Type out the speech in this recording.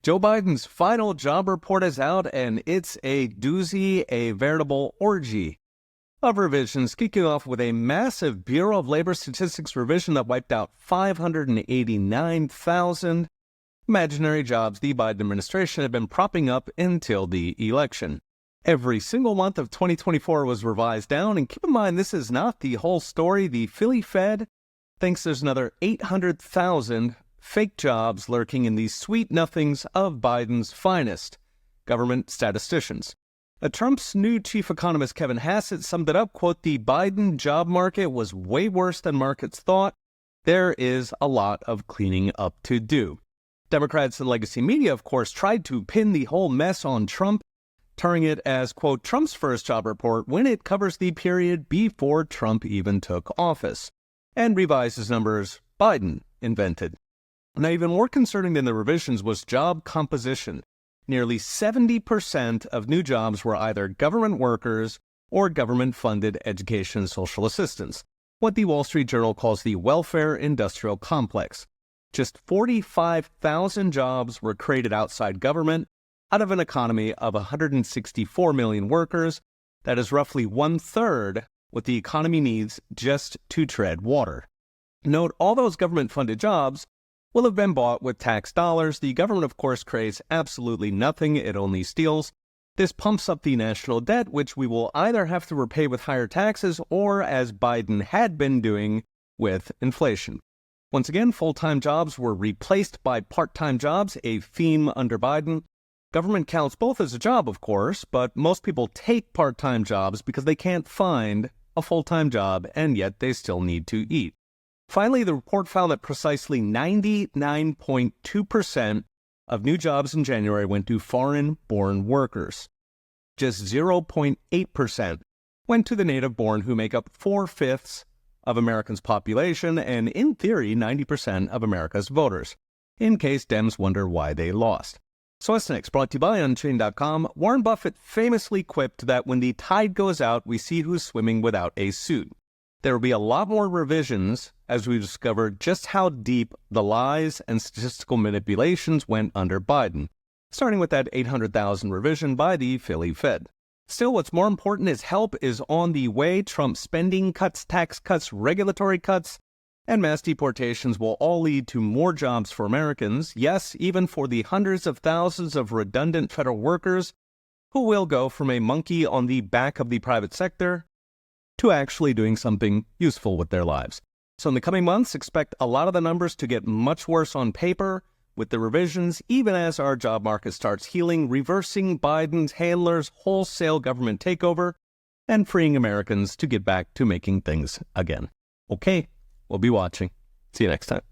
Joe Biden's final job report is out, and it's a doozy, a veritable orgy of revisions, kicking off with a massive Bureau of Labor Statistics revision that wiped out 589,000 imaginary jobs the Biden administration had been propping up until the election. Every single month of 2024 was revised down, and keep in mind, this is not the whole story. The Philly Fed thinks there's another 800,000 fake jobs lurking in the sweet nothings of Biden's finest government statisticians. Trump's new chief economist Kevin Hassett summed it up, quote, "The Biden job market was way worse than markets thought. There is a lot of cleaning up to do." Democrats and legacy media, of course, tried to pin the whole mess on Trump, turning it as, quote, Trump's first job report when it covers the period before Trump even took office, and revises numbers Biden invented. Now, even more concerning than the revisions was job composition. Nearly 70% of new jobs were either government workers or government-funded education and social assistance, what the Wall Street Journal calls the welfare industrial complex. Just 45,000 jobs were created outside government out of an economy of 164 million workers. That is roughly one-third what the economy needs just to tread water. Note, all those government-funded jobs will have been bought with tax dollars. The government, of course, creates absolutely nothing. It only steals. This pumps up the national debt, which we will either have to repay with higher taxes or, as Biden had been doing, with inflation. Once again, full-time jobs were replaced by part-time jobs, a theme under Biden. Government counts both as a job, of course, but most people take part-time jobs because they can't find a full-time job, and yet they still need to eat. Finally, the report found that precisely 99.2% of new jobs in January went to foreign-born workers. Just 0.8% went to the native-born, who make up 4/5 of Americans' population and, in theory, 90% of America's voters, in case Dems wonder why they lost. So what's next? Brought to you by Unchained.com. Warren Buffett famously quipped that when the tide goes out, we see who's swimming without a suit. There will be a lot more revisions as we discover just how deep the lies and statistical manipulations went under Biden, starting with that 800,000 revision by the Philly Fed. Still, what's more important is help is on the way. Trump's spending cuts, tax cuts, regulatory cuts, and mass deportations will all lead to more jobs for Americans. Yes, even for the hundreds of thousands of redundant federal workers who will go from a monkey on the back of the private sector to actually doing something useful with their lives. So in the coming months, expect a lot of the numbers to get much worse on paper with the revisions, even as our job market starts healing, reversing Biden's handlers' wholesale government takeover, and freeing Americans to get back to making things again. Okay, we'll be watching. See you next time.